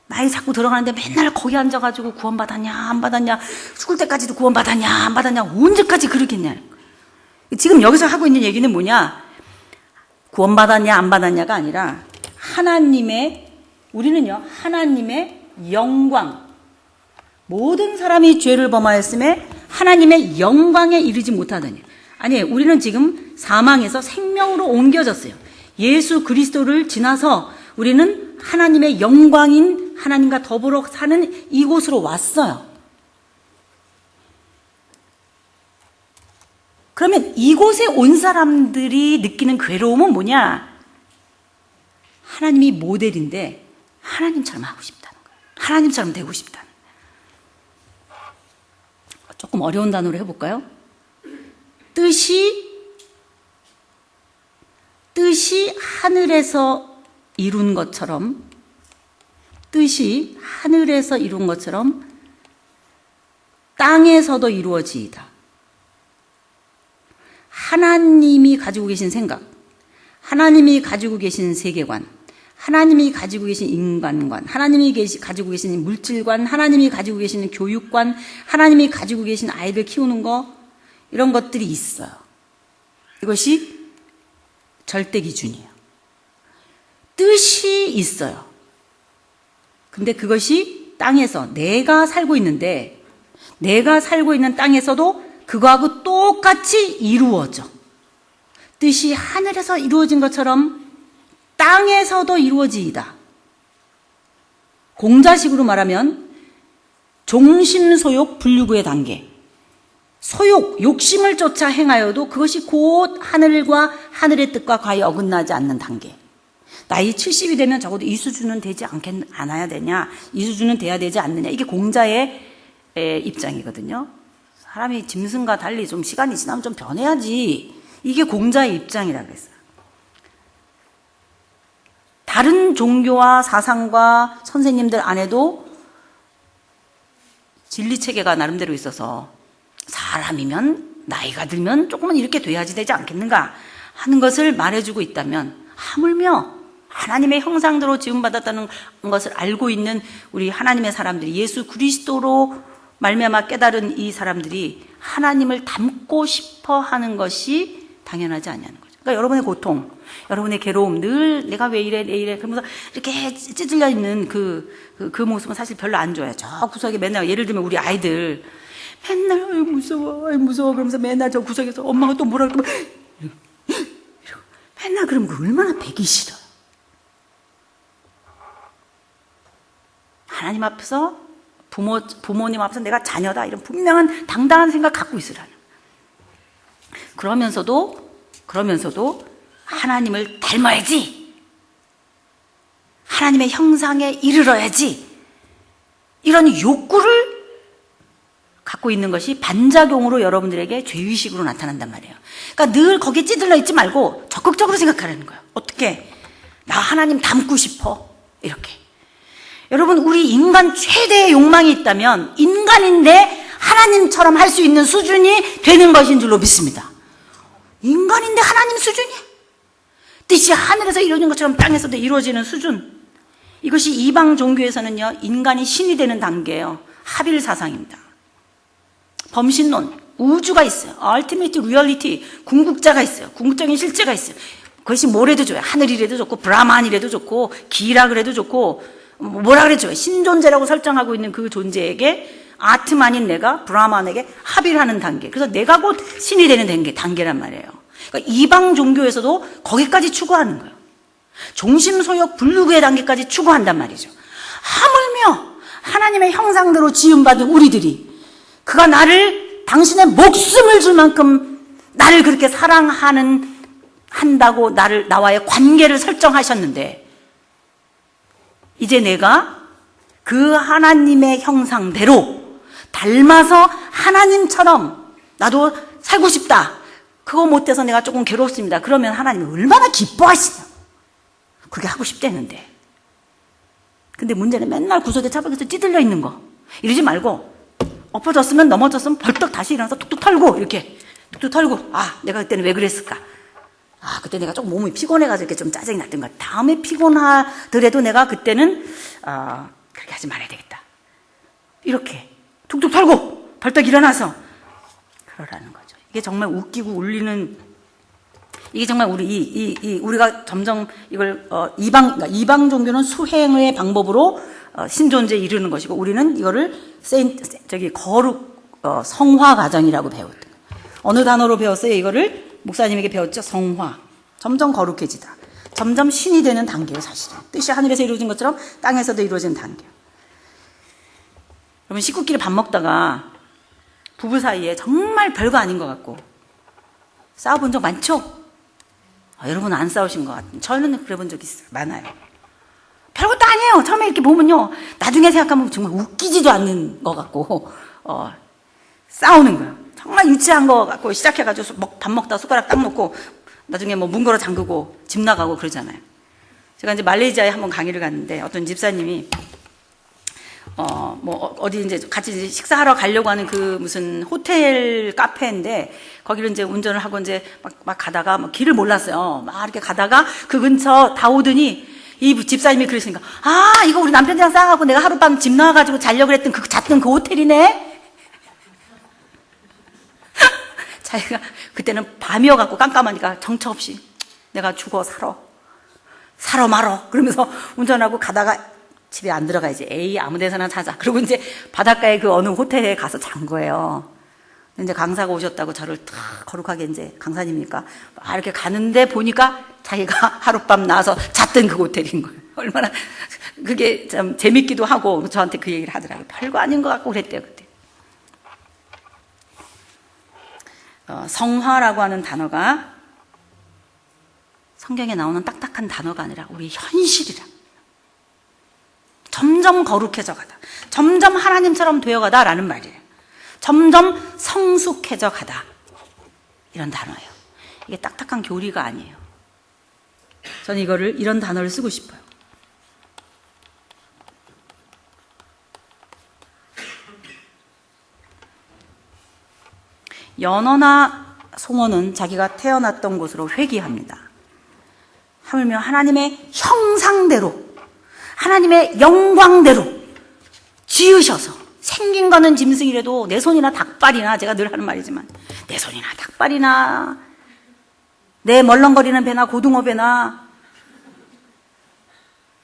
나이 자꾸 들어가는데 맨날 거기 앉아가지고 구원받았냐 안 받았냐 죽을 때까지도 구원받았냐 안 받았냐 언제까지 그러겠냐는 거예요. 지금 여기서 하고 있는 얘기는 뭐냐? 구원받았냐 안 받았냐가 아니라 우리는요 하나님의 영광, 모든 사람이 죄를 범하였음에 하나님의 영광에 이르지 못하더니, 아니 우리는 지금 사망에서 생명으로 옮겨졌어요. 예수 그리스도를 지나서 우리는 하나님의 영광인 하나님과 더불어 사는 이곳으로 왔어요. 그러면 이곳에 온 사람들이 느끼는 괴로움은 뭐냐? 하나님이 모델인데 하나님처럼 하고 싶다는 거예요. 하나님처럼 되고 싶다는 거예요. 조금 어려운 단어로 해볼까요? 뜻이 하늘에서 이룬 것처럼, 뜻이 하늘에서 이룬 것처럼 땅에서도 이루어지이다. 하나님이 가지고 계신 생각, 하나님이 가지고 계신 세계관, 하나님이 가지고 계신 인간관, 하나님이 가지고 계신 물질관, 하나님이 가지고 계시는 교육관, 하나님이 가지고 계신 아이들 키우는 거, 이런 것들이 있어요. 이것이 절대 기준이에요. 뜻이 있어요. 근데 그것이 땅에서 내가 살고 있는데, 내가 살고 있는 땅에서도 그거하고 똑같이 이루어져. 뜻이 하늘에서 이루어진 것처럼 땅에서도 이루어지이다. 공자식으로 말하면 종심소욕 분류구의 단계. 소욕, 욕심을 쫓아 행하여도 그것이 곧 하늘과 하늘의 뜻과 과히 어긋나지 않는 단계. 나이 70이 되면 적어도 이 수준은 되지 않아야 되냐, 이 수준은 돼야 되지 않느냐. 이게 공자의 입장이거든요. 사람이 짐승과 달리 좀 시간이 지나면 좀 변해야지. 이게 공자의 입장이라고 했어요. 다른 종교와 사상과 선생님들 안에도 진리체계가 나름대로 있어서 사람이면 나이가 들면 조금은 이렇게 돼야지 되지 않겠는가 하는 것을 말해주고 있다면, 하물며 하나님의 형상대로 지음받았다는 것을 알고 있는 우리 하나님의 사람들이, 예수 그리스도로 말미암아 깨달은 이 사람들이 하나님을 닮고 싶어 하는 것이 당연하지 아니하는 거죠. 그러니까 여러분의 고통, 여러분의 괴로움, 늘 내가 왜 이래, 내 이래, 그러면서 이렇게 찌질려 있는 그 모습은 사실 별로 안 좋아요. 저 구석에 맨날, 예를 들면 우리 아이들 맨날 무서워 그러면서 맨날 저 구석에서 엄마가 또 뭐라 그러면 이러고 맨날 그러면 그 얼마나 배기 싫어요. 하나님 앞에서 부모님 앞에서 내가 자녀다, 이런 분명한 당당한 생각 갖고 있으라는. 그러면서도 하나님을 닮아야지, 하나님의 형상에 이르러야지, 이런 욕구를 갖고 있는 것이 반작용으로 여러분들에게 죄의식으로 나타난단 말이에요. 그러니까 늘 거기에 찌들러 있지 말고 적극적으로 생각하라는 거예요. 어떻게? 나 하나님 닮고 싶어. 이렇게. 여러분, 우리 인간 최대의 욕망이 있다면 인간인데 하나님처럼 할 수 있는 수준이 되는 것인 줄로 믿습니다. 인간인데 하나님 수준이? 뜻이 하늘에서 이루어진 것처럼 땅에서도 이루어지는 수준. 이것이 이방 종교에서는요, 인간이 신이 되는 단계예요. 하빌 사상입니다. 범신론, 우주가 있어요. Ultimate Reality, 궁극자가 있어요. 궁극적인 실제가 있어요. 그것이 뭐래도 좋아요. 하늘이라도 좋고 브라만이라도 좋고 기라 그래도 좋고 뭐라 그랬죠. 신존재라고 설정하고 있는 그 존재에게, 아트만인 내가 브라만에게 합일하는 단계. 그래서 내가 곧 신이 되는 단계란 말이에요. 그러니까 이방 종교에서도 거기까지 추구하는 거예요. 종심소욕 분류구의 단계까지 추구한단 말이죠. 하물며 하나님의 형상대로 지음받은 우리들이, 그가 나를, 당신의 목숨을 줄 만큼 나를 그렇게 한다고 나와의 관계를 설정하셨는데, 이제 내가 그 하나님의 형상대로 닮아서 하나님처럼 나도 살고 싶다. 그거 못해서 내가 조금 괴롭습니다. 그러면 하나님이 얼마나 기뻐하시냐. 그게 하고 싶대는데. 근데 문제는 맨날 구석에 차박에서 찌들려 있는 거. 이러지 말고 엎어졌으면 넘어졌으면 벌떡 다시 일어나서 툭툭 털고 이렇게 툭툭 털고 내가 그때는 왜 그랬을까. 그때 내가 조금 몸이 피곤해가지고 이렇게 좀 짜증이 났던 것 같아. 다음에 피곤하더라도 내가 그때는 그렇게 하지 말아야 되겠다. 이렇게 툭툭 털고 벌떡 일어나서 그러라는 거죠. 이게 정말 웃기고 울리는, 이게 정말 우리가 점점 이걸 이방 종교는 수행의 방법으로 신존재에 이르는 것이고, 우리는 이거를 거룩 성화 과정이라고 배웠던 거예요. 어느 단어로 배웠어요? 이거를 목사님에게 배웠죠. 성화. 점점 거룩해지다. 점점 신이 되는 단계예요. 사실은 뜻이 하늘에서 이루어진 것처럼 땅에서도 이루어지는 단계예요. 여러분, 식구끼리 밥 먹다가 부부 사이에 정말 별거 아닌 것 같고 싸워본 적 많죠? 여러분 안 싸우신 것 같은데 저는 그래 본 적 있어요. 많아요. 별것도 아니에요. 처음에 이렇게 보면요, 나중에 생각하면 정말 웃기지도 않는 것 같고 싸우는 거예요. 정말 유치한 거 갖고 시작해가지고 밥 먹다 숟가락 딱 놓고 나중에 문 걸어 잠그고 집 나가고 그러잖아요. 제가 이제 말레이시아에 한번 강의를 갔는데 어떤 집사님이 어디 이제 같이 식사하러 가려고 하는 그 무슨 호텔 카페인데 거기를 이제 운전을 하고 이제 막 가다가 길을 몰랐어요. 막 이렇게 가다가 그 근처 다 오더니 이 집사님이 그러시니까 이거 우리 남편이랑 싸워가지고 내가 하룻밤 집 나와가지고 자려고 그랬던 잤던 그 호텔이네. 자기가 그때는 밤이어갖고 깜깜하니까 정처 없이 내가 죽어 살아 말어 그러면서 운전하고 가다가 집에 안 들어가야지. 에이, 아무 데서나 자자. 그리고 이제 바닷가에 그 어느 호텔에 가서 잔 거예요. 이제 강사가 오셨다고 저를 탁 거룩하게 이제 강사님이니까 이렇게 가는데 보니까 자기가 하룻밤 나와서 잤던 그 호텔인 거예요. 얼마나 그게 참 재밌기도 하고 저한테 그 얘기를 하더라고요. 별거 아닌 것 같고 그랬대요, 그때. 성화라고 하는 단어가 성경에 나오는 딱딱한 단어가 아니라 우리 현실이라. 점점 거룩해져 가다. 점점 하나님처럼 되어가다 라는 말이에요. 점점 성숙해져 가다. 이런 단어예요. 이게 딱딱한 교리가 아니에요. 저는 이런 단어를 쓰고 싶어요. 연어나 송어는 자기가 태어났던 곳으로 회귀합니다. 하물며 하나님의 형상대로, 하나님의 영광대로 지으셔서, 생긴 거는 짐승이라도 내 손이나 닭발이나, 제가 늘 하는 말이지만 내 손이나 닭발이나 내 멀렁거리는 배나 고등어 배나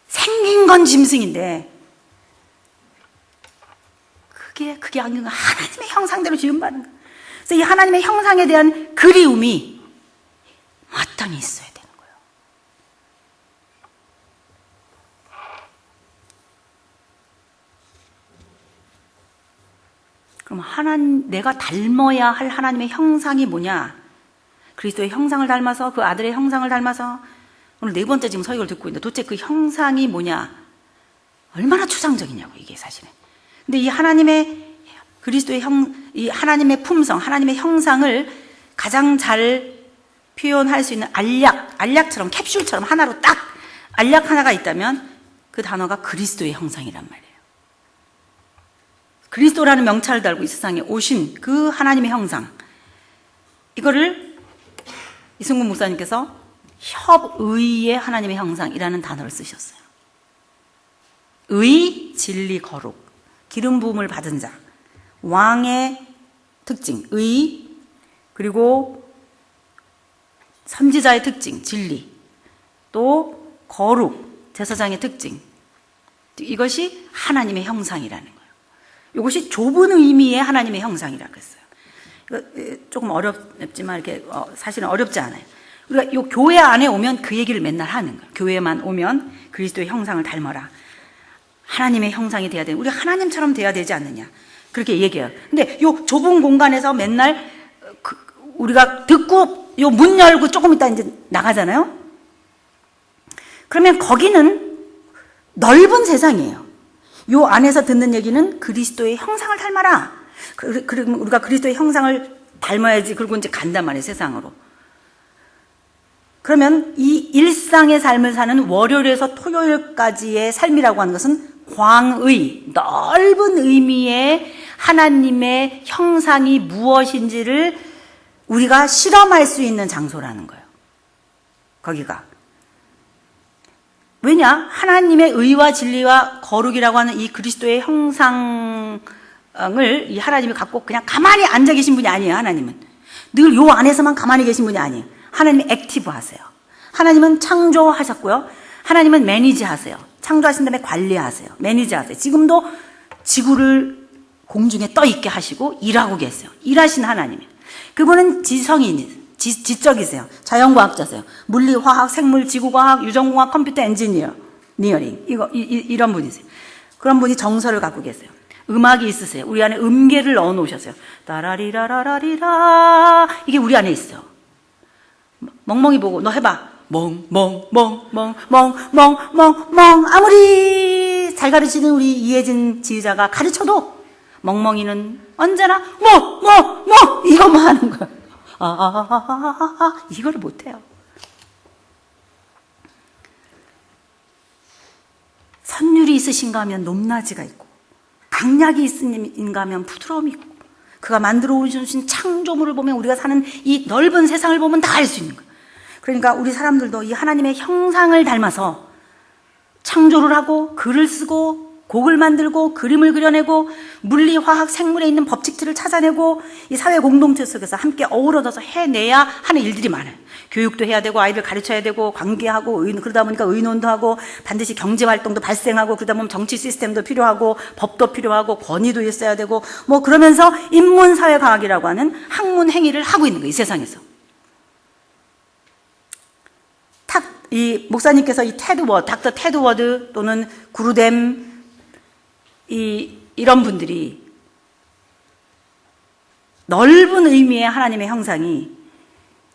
생긴 건 짐승인데 그게 아니라 하나님의 형상대로 지음받은 거예요. 그래서 이 하나님의 형상에 대한 그리움이 마땅히 있어야 되는 거예요. 그럼 내가 닮아야 할 하나님의 형상이 뭐냐? 그리스도의 형상을 닮아서, 그 아들의 형상을 닮아서, 오늘 4번째 지금 서익을 듣고 있는데 도대체 그 형상이 뭐냐? 얼마나 추상적이냐고, 이게 사실은. 근데 이 하나님의 그리스도의 이 하나님의 품성, 하나님의 형상을 가장 잘 표현할 수 있는 알약처럼, 캡슐처럼 하나로 딱 알약 하나가 있다면 그 단어가 그리스도의 형상이란 말이에요. 그리스도라는 명찰을 달고 이 세상에 오신 그 하나님의 형상, 이거를 이승훈 목사님께서 협의의 하나님의 형상이라는 단어를 쓰셨어요. 의, 진리, 거룩, 기름 부음을 받은 자, 왕의 특징, 의, 그리고 선지자의 특징, 진리, 또 거룩, 제사장의 특징, 이것이 하나님의 형상이라는 거예요. 이것이 좁은 의미의 하나님의 형상이라고 했어요. 조금 어렵지만 이렇게 사실은 어렵지 않아요. 우리가 이 교회 안에 오면 그 얘기를 맨날 하는 거예요. 교회만 오면 그리스도의 형상을 닮아라. 하나님의 형상이 돼야 돼. 우리 하나님처럼 돼야 되지 않느냐. 그렇게 얘기해요. 근데 이 좁은 공간에서 맨날 우리가 듣고 이 문 열고 조금 있다 이제 나가잖아요. 그러면 거기는 넓은 세상이에요. 요 안에서 듣는 얘기는 그리스도의 형상을 닮아라. 그러면 우리가 그리스도의 형상을 닮아야지. 그리고 이제 간단 말이에요, 세상으로. 그러면 이 일상의 삶을 사는 월요일에서 토요일까지의 삶이라고 하는 것은 광의, 넓은 의미의 하나님의 형상이 무엇인지를 우리가 실험할 수 있는 장소라는 거예요. 거기가. 왜냐? 하나님의 의와 진리와 거룩이라고 하는 이 그리스도의 형상을 이 하나님이 갖고 그냥 가만히 앉아 계신 분이 아니에요, 하나님은. 늘 요 안에서만 가만히 계신 분이 아니에요. 하나님이 액티브 하세요. 하나님은 창조하셨고요. 하나님은 매니지 하세요. 창조하신 다음에 관리하세요. 매니지 하세요. 지금도 지구를 공중에 떠 있게 하시고 일하고 계세요. 일하신 하나님이에요. 그분은 지적이세요. 자연과학자세요. 물리, 화학, 생물, 지구과학, 유전공학, 컴퓨터 엔지니어링. 이런 분이세요. 그런 분이 정서를 갖고 계세요. 음악이 있으세요. 우리 안에 음계를 넣어 놓으셨어요. 따라리라라라리라. 이게 우리 안에 있어요. 멍멍이 보고 너 해봐. 멍. 아무리 잘 가르치는 우리 이혜진 지휘자가 가르쳐도 멍멍이는 언제나 이것만 하는 거야. 이걸 못해요. 선율이 있으신가 하면 높낮이가 있고, 강약이 있으신가 하면 부드러움이 있고, 그가 만들어 오신 창조물을 보면 우리가 사는 이 넓은 세상을 보면 다 알 수 있는 거예요. 그러니까 우리 사람들도 이 하나님의 형상을 닮아서 창조를 하고 글을 쓰고 곡을 만들고 그림을 그려내고 물리, 화학, 생물에 있는 법칙들을 찾아내고 이 사회 공동체 속에서 함께 어우러져서 해내야 하는 일들이 많아요. 교육도 해야 되고 아이를 가르쳐야 되고 관계하고 그러다 보니까 의논도 하고 반드시 경제활동도 발생하고 그러다 보면 정치 시스템도 필요하고 법도 필요하고 권위도 있어야 되고 뭐 그러면서 인문사회과학이라고 하는 학문 행위를 하고 있는 거예요. 이 세상에서. 이 목사님께서 이 닥터 테드 워드 또는 구루뎀 이런 분들이 넓은 의미의 하나님의 형상이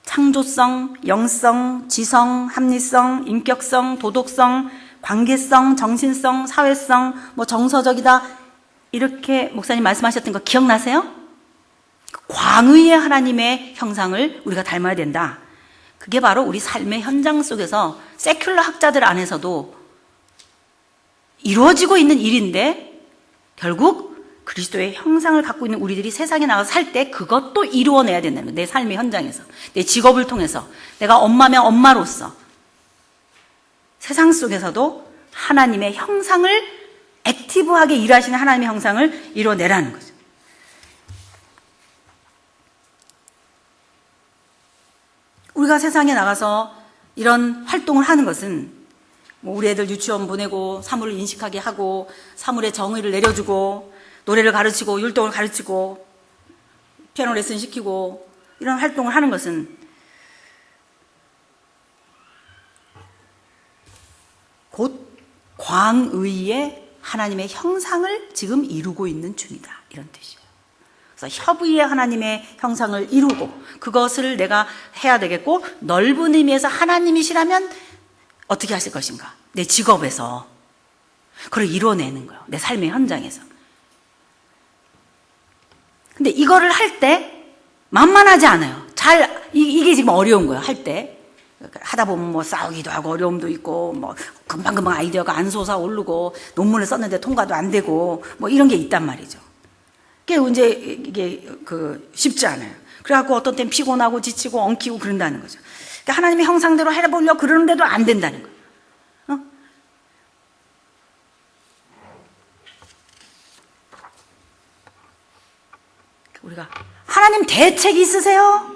창조성, 영성, 지성, 합리성, 인격성, 도덕성, 관계성, 정신성, 사회성, 뭐 정서적이다 이렇게 목사님 말씀하셨던 거 기억나세요? 광의의 하나님의 형상을 우리가 닮아야 된다. 그게 바로 우리 삶의 현장 속에서 세큘러 학자들 안에서도 이루어지고 있는 일인데 결국 그리스도의 형상을 갖고 있는 우리들이 세상에 나가서 살 때 그것도 이루어내야 된다는 거예요. 내 삶의 현장에서. 내 직업을 통해서. 내가 엄마면 엄마로서. 세상 속에서도 하나님의 형상을 액티브하게 일하시는 하나님의 형상을 이루어내라는 거죠. 우리가 세상에 나가서 이런 활동을 하는 것은 우리 애들 유치원 보내고 사물을 인식하게 하고 사물의 정의를 내려주고 노래를 가르치고 율동을 가르치고 피아노 레슨 시키고 이런 활동을 하는 것은 곧 광의의 하나님의 형상을 지금 이루고 있는 중이다. 이런 뜻이에요. 그래서 협의의 하나님의 형상을 이루고 그것을 내가 해야 되겠고 넓은 의미에서 하나님이시라면 어떻게 하실 것인가? 내 직업에서 그걸 이루어내는 거예요. 내 삶의 현장에서. 근데 이거를 할 때 만만하지 않아요. 이게 지금 어려운 거예요. 할 때. 하다 보면 뭐 싸우기도 하고 어려움도 있고 뭐 금방금방 아이디어가 안 솟아오르고 논문을 썼는데 통과도 안 되고 뭐 이런 게 있단 말이죠. 이게 쉽지 않아요. 그래갖고 어떤 땐 피곤하고 지치고 엉키고 그런다는 거죠. 그러니까 하나님의 형상대로 해보려고 그러는데도 안 된다는 거예요. 우리가 하나님 대책이 있으세요?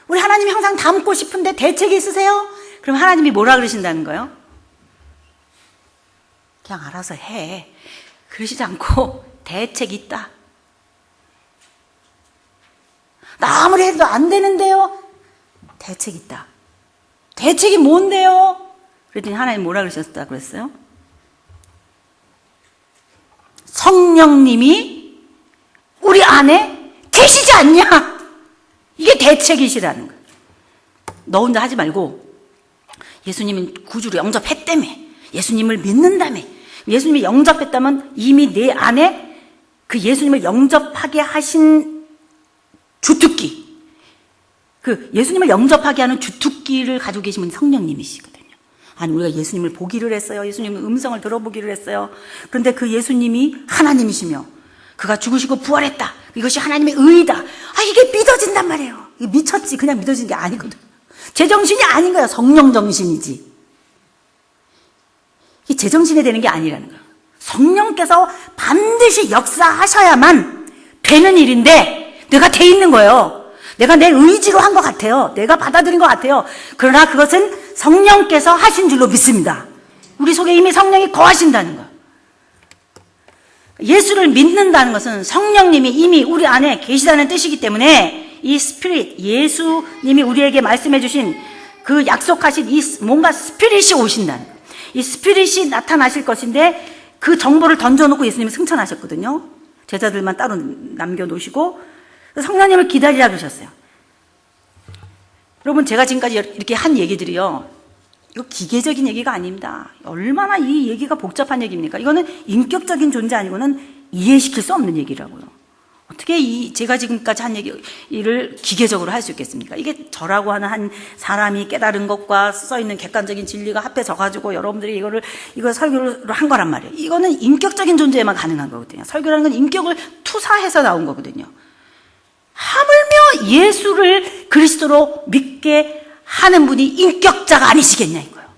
우리 하나님 형상 닮고 싶은데 대책이 있으세요? 그럼 하나님이 뭐라 그러신다는 거예요? 그냥 알아서 해. 그러시지 않고 대책이 있다. 나 아무리 해도 안 되는데요? 대책이 있다. 대책이 뭔데요? 그랬더니 하나님 뭐라 그러셨다 그랬어요? 성령님이 우리 안에 계시지 않냐? 이게 대책이시라는 거예요. 너 혼자 하지 말고 예수님은 구주로 영접했다며 예수님을 믿는다며 예수님이 영접했다면 이미 내 안에 그 예수님을 영접하게 하신 주특기, 그 예수님을 영접하게 하는 주특기를 가지고 계신 분이 성령님이시거든요. 아니, 우리가 예수님을 보기를 했어요. 예수님의 음성을 들어보기를 했어요. 그런데 그 예수님이 하나님이시며 그가 죽으시고 부활했다. 이것이 하나님의 의의다. 아, 이게 믿어진단 말이에요. 이게 미쳤지. 그냥 믿어지는 게 아니거든. 제정신이 아닌 거야. 성령 정신이지. 이게 제정신이 되는 게 아니라는 거야. 성령께서 반드시 역사하셔야만 되는 일인데 내가 돼 있는 거예요. 내가 내 의지로 한 것 같아요. 내가 받아들인 것 같아요. 그러나 그것은 성령께서 하신 줄로 믿습니다. 우리 속에 이미 성령이 거하신다는 거예요. 예수를 믿는다는 것은 성령님이 이미 우리 안에 계시다는 뜻이기 때문에 이 스피릿, 예수님이 우리에게 말씀해 주신 그 약속하신 이 뭔가 스피릿이 오신다는 거예요. 이 스피릿이 나타나실 것인데 그 정보를 던져놓고 예수님이 승천하셨거든요. 제자들만 따로 남겨놓으시고 성령님을 기다리라 그러셨어요. 여러분, 제가 지금까지 이렇게 한 얘기들이요, 이거 기계적인 얘기가 아닙니다. 얼마나 이 얘기가 복잡한 얘기입니까? 이거는 인격적인 존재 아니고는 이해시킬 수 없는 얘기라고요. 어떻게 제가 지금까지 한 얘기를 기계적으로 할 수 있겠습니까? 이게 저라고 하는 한 사람이 깨달은 것과 써있는 객관적인 진리가 합해져가지고 여러분들이 이거 설교를 한 거란 말이에요. 이거는 인격적인 존재에만 가능한 거거든요. 설교라는 건 인격을 투사해서 나온 거거든요. 하물며 예수를 그리스도로 믿게 하는 분이 인격자가 아니시겠냐 이거예요.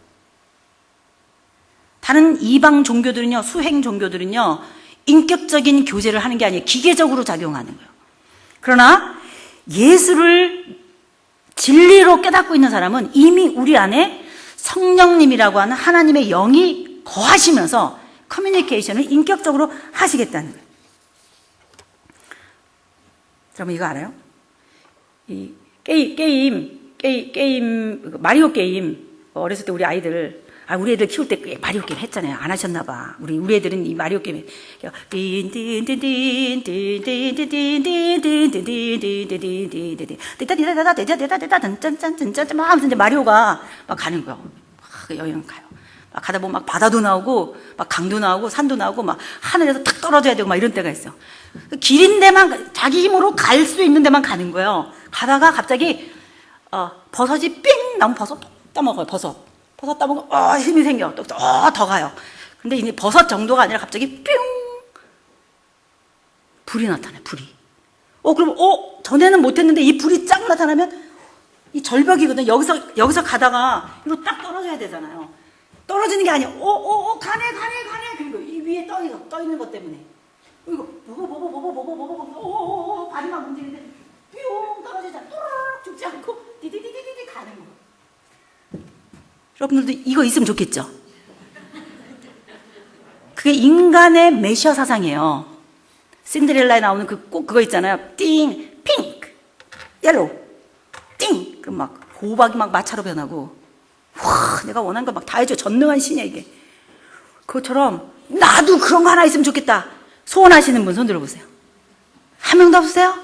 다른 이방 종교들은요, 수행 종교들은요, 인격적인 교제를 하는 게 아니에요. 기계적으로 작용하는 거예요. 그러나 예수를 진리로 깨닫고 있는 사람은 이미 우리 안에 성령님이라고 하는 하나님의 영이 거하시면서 커뮤니케이션을 인격적으로 하시겠다는 거예요. 여러분 이거 알아요? 이 게임, 마리오 게임, 어렸을 때 우리 애들 키울 때 마리오 게임 했잖아요. 안 하셨나 봐. 우리 애들은 이 마리오 게임 막 이제 마리오가 막 가는 거예요. 막 여행 가요. 막 가다 보면 막 바다도 나오고 막 강도 나오고 산도 나오고 막 하늘에서 탁 떨어져야 되고 막 이런 때가 있어요. 길인 데만 자기 힘으로 갈 수 있는 데만 가는 거예요. 가다가 갑자기 버섯이 삥 나면 버섯 따먹어요. 버섯 따먹고 힘이 생겨. 더 가요. 근데 이제 버섯 정도가 아니라 갑자기 뿅 불이 나타나요. 불이. 그럼 전에는 못했는데 이 불이 쫙 나타나면 이 절벽이거든. 여기서 가다가 이거 딱 떨어져야 되잖아요. 떨어지는 게 아니야. 가네. 그리고 이 위에 떠 있는 것 때문에. 이거 보고 발이 막 움직이는데 뿅 떨어지잖아. 뚜루룩 죽지 않고 디디디디디 가는 거. 여러분들도 이거 있으면 좋겠죠? 그게 인간의 메시아 사상이에요. 신데렐라에 나오는 그거 있잖아요. 띵, 핑크, 옐로우, 띵. 그럼 막 호박이 막 마차로 변하고, 와, 내가 원하는 거 막 다 해줘. 전능한 신이야 이게. 그것처럼 나도 그런 거 하나 있으면 좋겠다. 소원하시는 분 손 들어보세요. 한 명도 없으세요?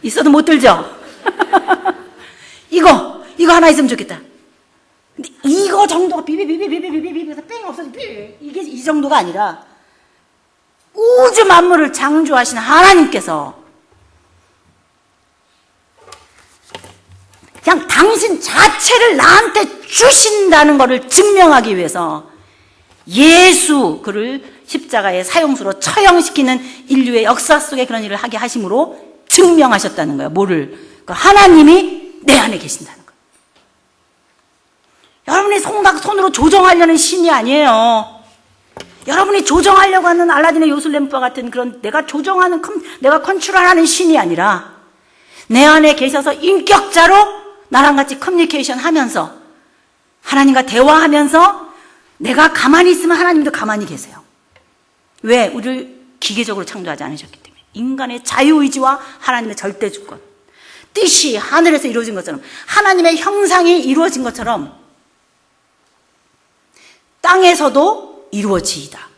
있어도 못 들죠? 이거 하나 있으면 좋겠다. 근데 이거 정도가 비비비비비비비비비비서 뺑 없어져. 이게 이 정도가 아니라 우주 만물을 창조하신 하나님께서 그냥 당신 자체를 나한테 주신다는 것을 증명하기 위해서 예수 그를 십자가의 사형수로 처형시키는 인류의 역사 속에 그런 일을 하게 하심으로 증명하셨다는 거예요. 뭐를? 하나님이 내 안에 계신다는 거예요. 여러분이 손으로 조정하려는 신이 아니에요. 여러분이 조정하려고 하는 알라딘의 요술램프와 같은 그런 내가 조정하는, 내가 컨트롤하는 신이 아니라 내 안에 계셔서 인격자로 나랑 같이 커뮤니케이션 하면서 하나님과 대화하면서 내가 가만히 있으면 하나님도 가만히 계세요. 왜? 우리를 기계적으로 창조하지 않으셨기 때문에. 인간의 자유의지와 하나님의 절대주권, 뜻이 하늘에서 이루어진 것처럼, 하나님의 형상이 이루어진 것처럼 땅에서도 이루어지이다.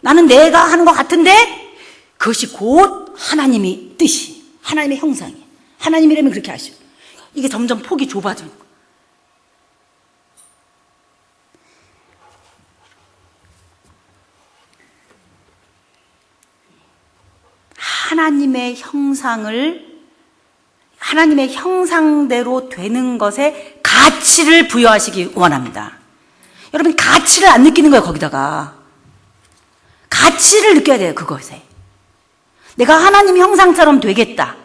나는 내가 하는 것 같은데 그것이 곧 하나님의 뜻이, 하나님의 형상이, 하나님이라면 그렇게 하시오. 이게 점점 폭이 좁아지는 거예요. 하나님의 형상대로 되는 것에 가치를 부여하시기 원합니다. 여러분, 가치를 안 느끼는 거예요, 거기다가. 가치를 느껴야 돼요, 그것에. 내가 하나님 형상처럼 되겠다.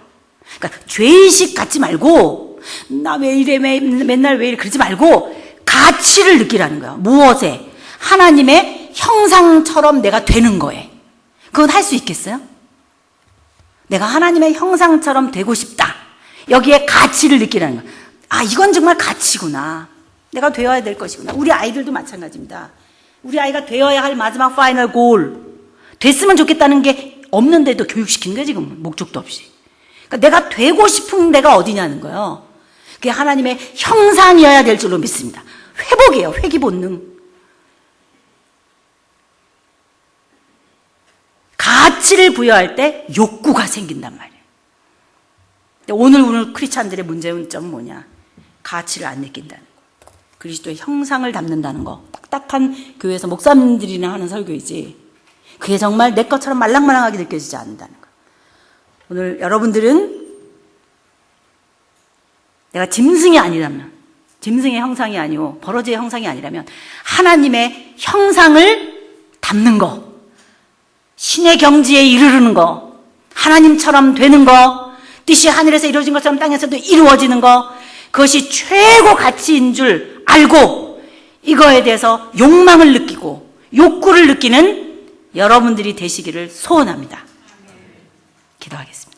그러니까 죄의식 갖지 말고, 나 왜 이래, 맨날 왜 이래, 그러지 말고, 가치를 느끼라는 거예요. 무엇에? 하나님의 형상처럼 내가 되는 거에. 그건 할 수 있겠어요? 내가 하나님의 형상처럼 되고 싶다. 여기에 가치를 느끼라는 거예요. 아, 이건 정말 가치구나. 내가 되어야 될 것이구나. 우리 아이들도 마찬가지입니다. 우리 아이가 되어야 할 마지막 파이널 골. 됐으면 좋겠다는 게 없는데도 교육시키는 거예요, 지금. 목적도 없이. 그러니까 내가 되고 싶은 데가 어디냐는 거예요. 그게 하나님의 형상이어야 될 줄로 믿습니다. 회복이에요, 회귀 본능. 가치를 부여할 때 욕구가 생긴단 말이에요. 오늘 크리스찬들의 문제점은 뭐냐? 가치를 안 느낀다는 거. 그리스도의 형상을 담는다는 거. 딱딱한 교회에서 목사님들이나 하는 설교이지. 그게 정말 내 것처럼 말랑말랑하게 느껴지지 않는다는 거. 오늘 여러분들은 내가 짐승이 아니라면, 짐승의 형상이 아니고 버러지의 형상이 아니라면 하나님의 형상을 담는 거, 신의 경지에 이르르는 거, 하나님처럼 되는 거, 뜻이 하늘에서 이루어진 것처럼 땅에서도 이루어지는 거, 그것이 최고 가치인 줄 알고 이거에 대해서 욕망을 느끼고 욕구를 느끼는 여러분들이 되시기를 소원합니다. 기도하겠습니다.